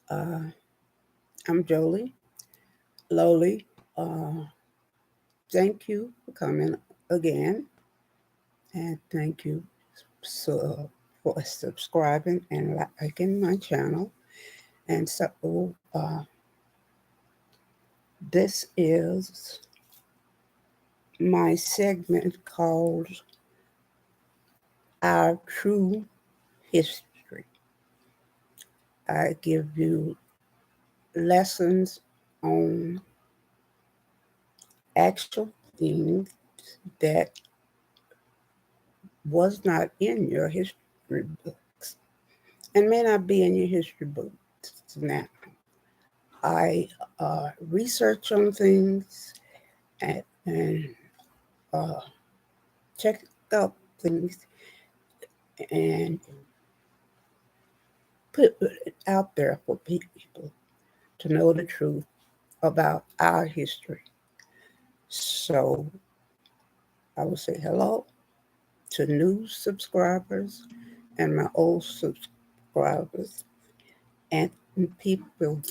Uh, I'm Jolie. Loli, thank you for coming again, and thank you for subscribing and liking my channel. And so, this is my segment called Our True History. I give you lessons on actual things that was not in your history books and may not be in your history books now. I research on things and uh, check out things and put it out there for people to know the truth about our history. So I will say hello to new subscribers and my old subscribers and people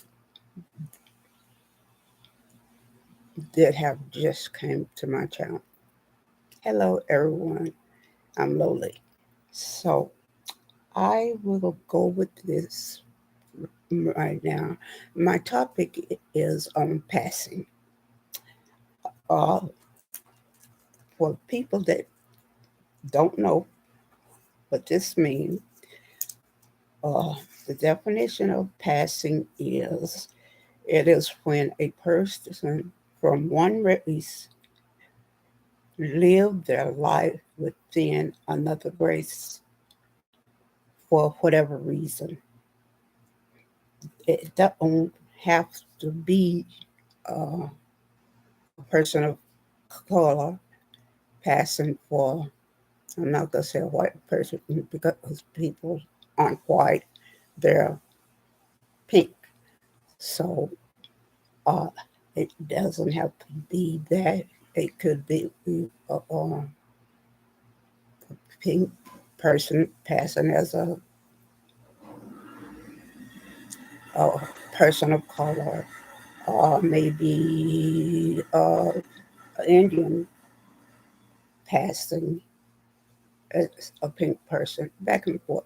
that have just came to my channel. Hello everyone, I'm Loli. So I will go with this right now. My topic is on passing. Uh, for people that don't know what this means, uh, the definition of passing is it is when a person from one race live their life within another race for whatever reason. It don't have to be uh, a person of color passing for, I'm not going to say a white person because people aren't white, they're pink. So uh, it doesn't have to be that. It could be a pink person passing as a person of color, maybe an Indian passing as a pink person, back and forth.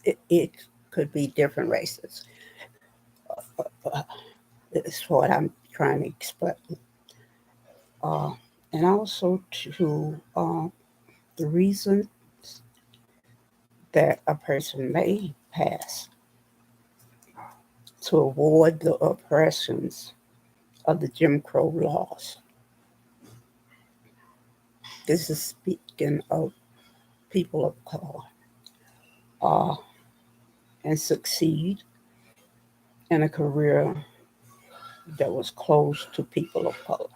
It could be different races. Uh, That's what I'm trying to explain. Uh, and also to the reason that a person may pass to avoid the oppressions of the Jim Crow laws. This is speaking of people of color, uh, and succeed in a career that was close to people of color.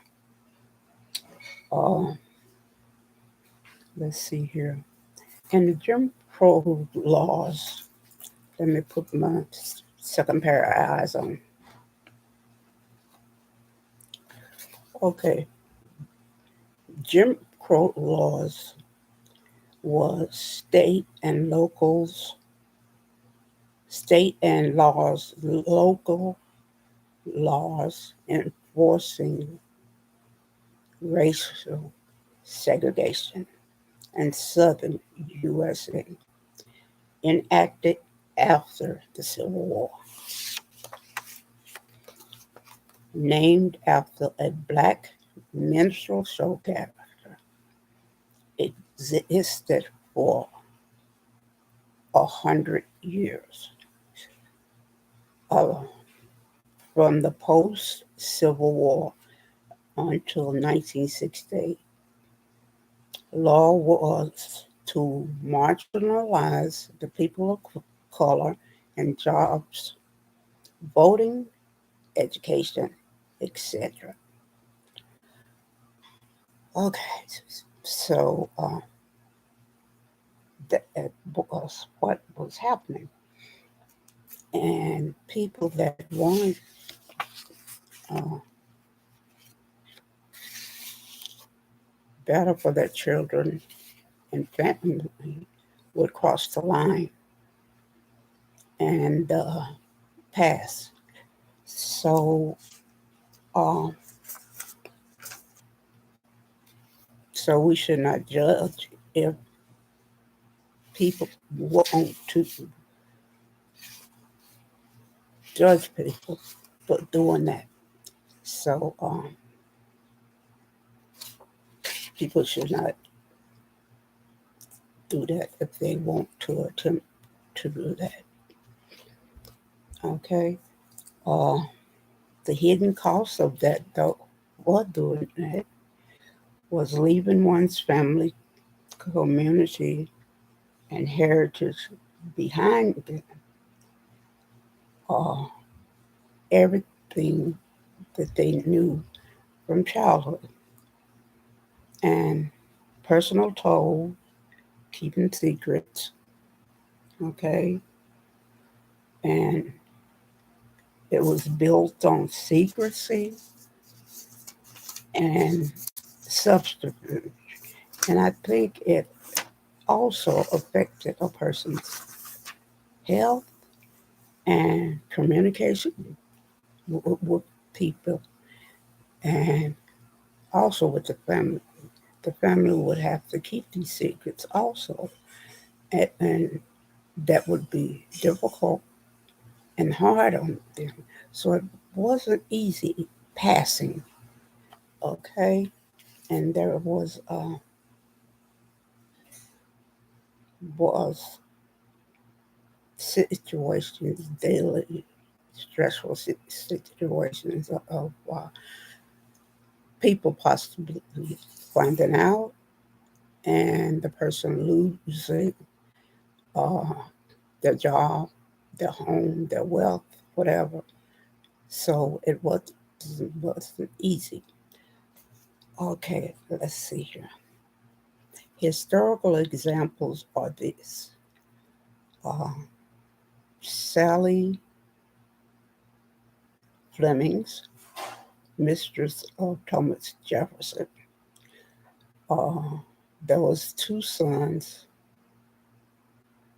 Uh, let's see here. In the Jim Crow laws, let me put my second pair of eyes on. Okay, Jim Crow laws was state and local laws enforcing racial segregation in southern USA, enacted after the Civil War, named after a black minstrel show character. It existed for 100 years. Uh, from the post-Civil War until 1968, law was to marginalize the people of color in jobs, voting, education, etc. Okay, so that was what was happening, and people that wanted uh, better for their children and family would cross the line and pass. So, um, so we should not judge if people want to judge people for doing that. So, people should not do that if they want to attempt to do that. Okay. Uh, the hidden cost of that, though, or doing that, was leaving one's family, community, and heritage behind them. Uh, everything that they knew from childhood, and personal toll, keeping secrets, okay, and it was built on secrecy and subterfuge. And I think it also affected a person's health and communication with people, and also with the family. The family would have to keep these secrets also, and that would be difficult and hard on them. So it wasn't easy passing, okay? And there was situations, daily stressful situations of people possibly finding out and the person losing uh, their job, their home, their wealth, whatever. So it wasn't easy. Okay, let's see here. Historical examples are this. Uh, Sally Flemings, mistress of Thomas Jefferson. Uh, there was two sons,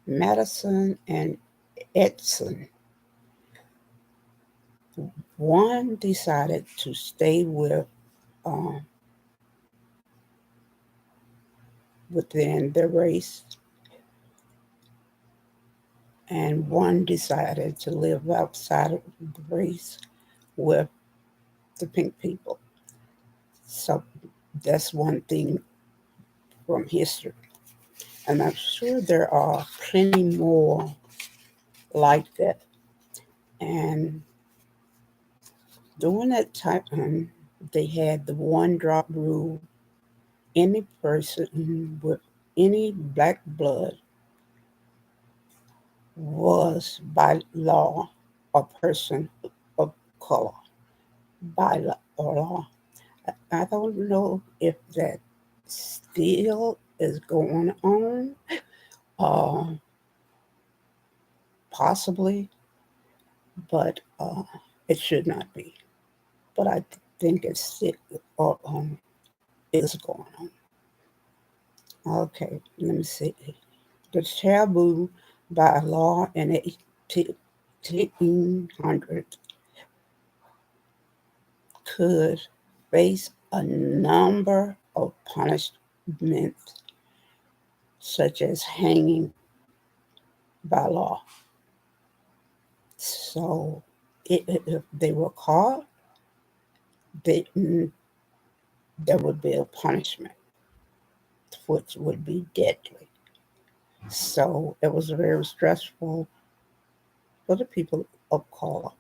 Madison and Edson. One decided to stay um, within the race, and one decided to live outside of the race with the pink people. So that's one thing from history. And I'm sure there are plenty more like that. And during that time, they had the one drop rule. Any person with any black blood was by law a person of color. By law. I don't know if that still is going on. Uh, Possibly, but it should not be. But I think it's still is going on. Okay, let me see. The taboo by law in 1800 could face a number of punishments, such as hanging by law. So if they were caught, they, there would be a punishment, which would be deadly. So it was very stressful for the people of color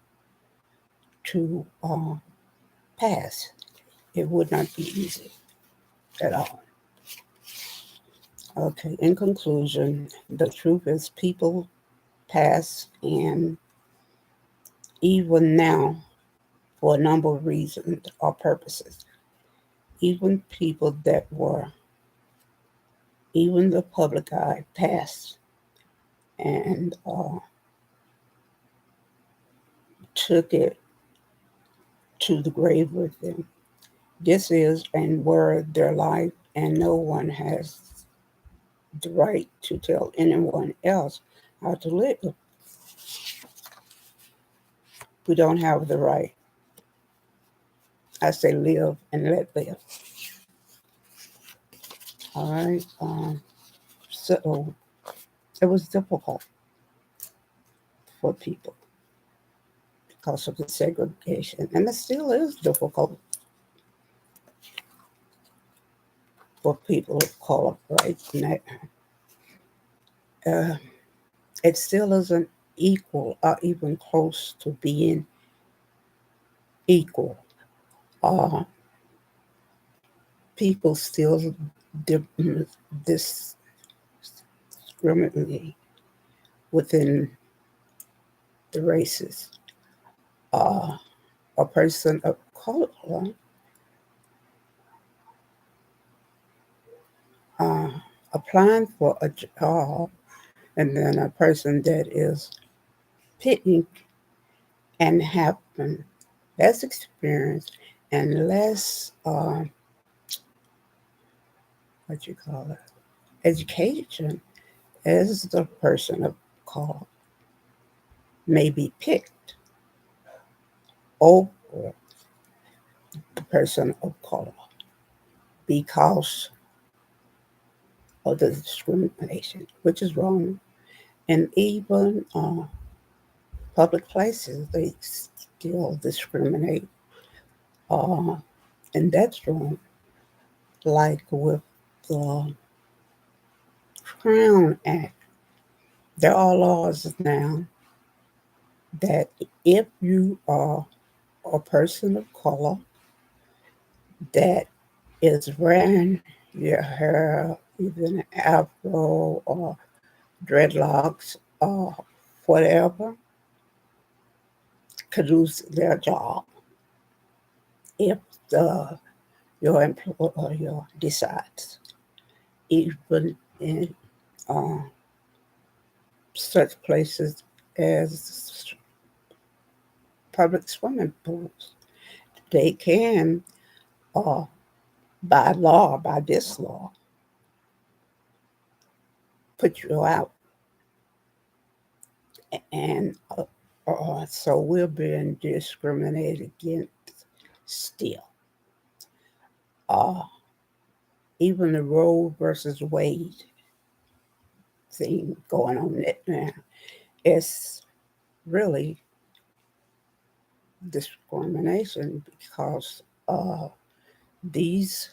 to pass. It would not be easy at all. Okay, in conclusion, the truth is people pass, and even now, for a number of reasons or purposes, even people that were, even the public eye, passed and took it to the grave with them. This is and were their life, and no one has the right to tell anyone else how to live. We don't have the right. I say live and let live. All right. So it was difficult for people because of the segregation, and it still is difficult for people of color right now. Uh, it still isn't equal or even close to being equal. Uh, People still di- discriminate within the races. Uh, a person of color uh, applying for a job, and then a person that is picking and having less experience and less what you call it education as the person of color may be picked over the person of color because of the discrimination, which is wrong. And even public places, they still discriminate, uh, and that's wrong. Like with the Crown Act, there are laws now that if you are a person of color that is wearing your hair, even an afro or dreadlocks or whatever, could lose their job if the your employer decides, even in uh, such places as public swimming pools. They can, uh, by law, by this law, put you out. And so we're being discriminated against still. Uh, Even the Roe versus Wade thing going on now is really discrimination because these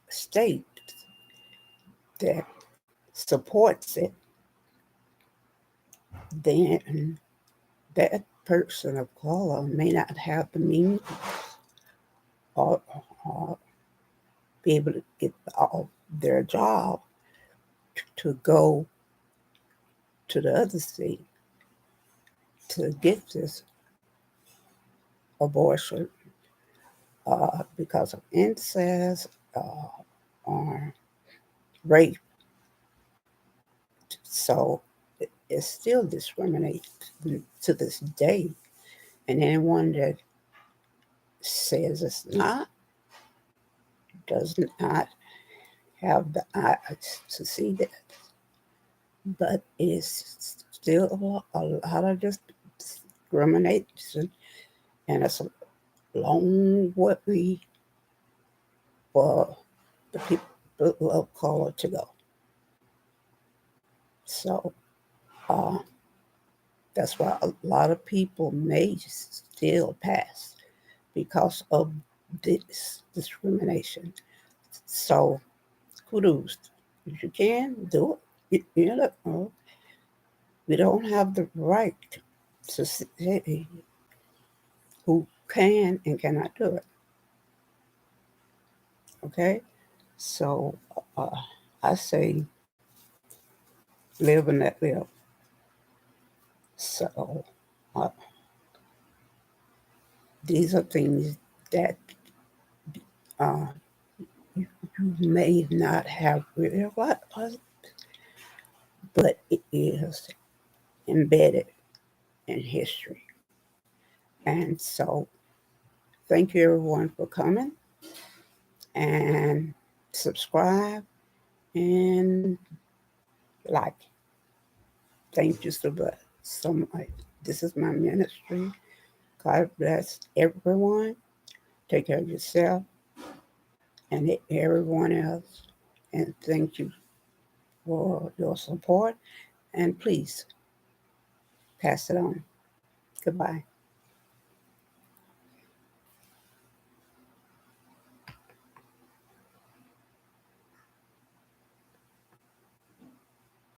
states that supports it, then that person of color may not have the means or, or be able to get off their job to go to the other state to get this abortion because of incest or rape. So it's still discriminated to this day. And anyone that says it's not does not have the eyes to see that. But it's still a lot of discrimination, and it's a long way for the people of color to go. So uh, that's why a lot of people may still pass because of this discrimination. So kudos. If you can, do it. We don't have the right to say who can and cannot do it. Okay? So I say live and let live. So uh, these are things that uh, you may not have realized, but it is embedded in history. And so thank you everyone for coming and subscribe and like. Thank you so much. This is my ministry. God bless everyone. Take care of yourself and everyone else. And thank you for your support. And please pass it on. Goodbye.